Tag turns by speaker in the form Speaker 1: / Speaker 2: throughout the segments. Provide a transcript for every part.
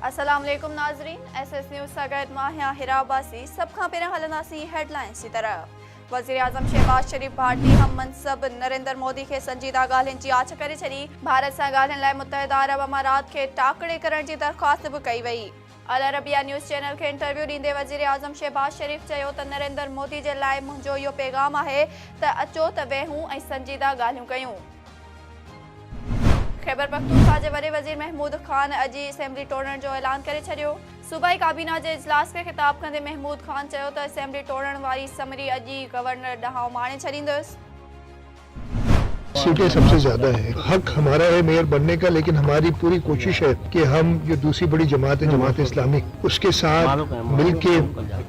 Speaker 1: अस्सलाम वालेकुम नाज़रीन, एसएस न्यूज़ सां गॾु मां आहियां हिरा अब्बासी। सभ खां पहिरियों हलंदासीं हेडलाइंस जी तरफ़। वज़ीर आज़म शहबाज शरीफ भारती हम मनसब नरेंद्र मोदी खे संजीदा ॻाल्हियुनि जी आछ करे छॾी। भारत सां ॻाल्हाइण लाइ मुतहिदा अरब अमारात खे टाकरे करण जी दरख़्वास्त बि कई वई। अल अरबिया न्यूज़ चैनल खे इंटरव्यू ॾींदे वज़ीर आज़म शहबाज शरीफ चयो त नरेंद्र मोदी जे लाइ मुंहिंजो इहो पैगाम आहे त अचो त वेहूं ऐं संजीदा ॻाल्हियूं कयूं। खैबर पख्तूनख्वा जे वॾे वज़ीर महमूद ख़ान अॼु असेंबली टोड़ण जो ऐलान करे छॾियो। सूबाई काबीना जे इजलास खे ख़िताब कंदे महमूद ख़ान चयो त असेंबली टोड़ण वारी समरी अॼु गवर्नर ॾांहुं माणे छॾींदुसि।
Speaker 2: सीटें सबसे ज्यादा है, हक हमारा है मेयर बनने का, लेकिन हमारी पूरी कोशिश है कि हम जो दूसरी बड़ी जमात है जमात इस्लामी उसके साथ मिलके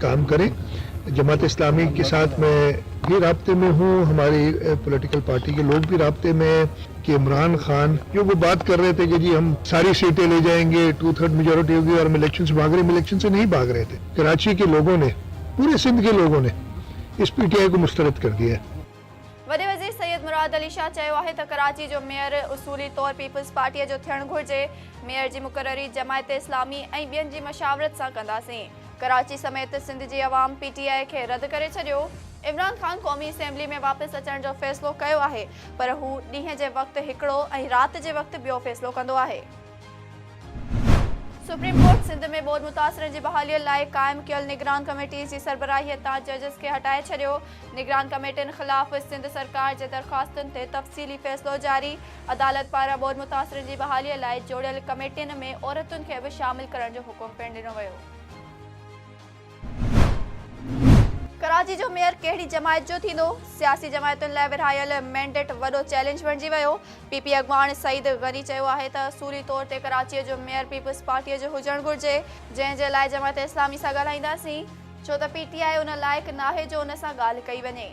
Speaker 2: काम करें। जमात इस्लामी के साथ मैं भी राब्ते में हूँ, हमारी पॉलिटिकल पार्टी के लोग भी राब्ते में हैं कि इमरान खान जो वो बात कर रहे थे कि जी हम सारी सीटें ले जाएंगे, 2/3 मेजोरिटी होगी और हम इलेक्शन से भाग रहे हैं, इलेक्शन से नहीं भाग रहे थे। कराची के लोगों ने, पूरे सिंध के लोगों ने इस पीटीआई को मुस्तरद कर दिया है।
Speaker 1: वॾे वज़ीर सैयद मुराद अली शाह चयो आहे त कराची जो मेयर उसूली तौर पीपल्स पार्टीअ जो थियणु घुरिजे। मेयर जी मुक़ररी जमायत इस्लामी ऐं ॿियनि जी मशावरत सां कंदासीं। कराची समेत सिंध जी अवाम पीटीआई खे रद्द करे छॾियो। इमरान खान क़ौमी असेंबली में वापसि अचण जो फ़ैसिलो कयो आहे, पर हू ॾींहं जे वक़्तु हिकिड़ो ऐं राति जे वक़्तु ॿियो फ़ैसिलो कंदो आहे। सुप्रीम कोर्ट सिंध में ॿोॾि मुतासिरनि जी बहालीअ लाइ क़ाइमु कयल निगरान कमेटी जी सरबराहीअ तां जजिस खे हटाए छॾियो। निगरान कमेटियुनि ख़िलाफ़ सिंध सरकार जे दरख़्वास्तुनि ते तफ़सीली फ़ैसिलो जारी। अदालत पारां ॿोॾि मुतासिरनि जी बहालीअ लाइ जोड़ियल कमेटियुनि में औरतुनि खे बि शामिल करण जो हुकुम पिणु ॾिनो वियो। कराची जो मेयर कहिड़ी जमायत जो थींदो? सियासी जमायतुनि लाइ विरहायल मैंडेट वॾो चैलेंज बणिजी वियो। पीपी अॻवान सईद गनी चयो आहे त असूली तौर ते कराचीअ जो मेयर पीपल्स पार्टीअ जो हुजणु घुरिजे, जंहिं जे लाइ जमायत इस्लामी सां ॻाल्हाईंदासीं, छो त पीटीआई उन लाइक़ु नाहे जो उन सां ॻाल्हि कई वञे।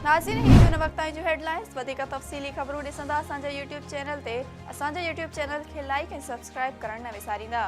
Speaker 1: नाज़रीन, ही हुन वक़्त जूं हेडलाइंस। वधीक तफ़सीली ख़बरूं ॾिसंदा असांजे यूट्यूब चैनल ते। असांजे यूट्यूब चैनल खे लाइक ऐं सब्सक्राइब करणु न विसारींदा।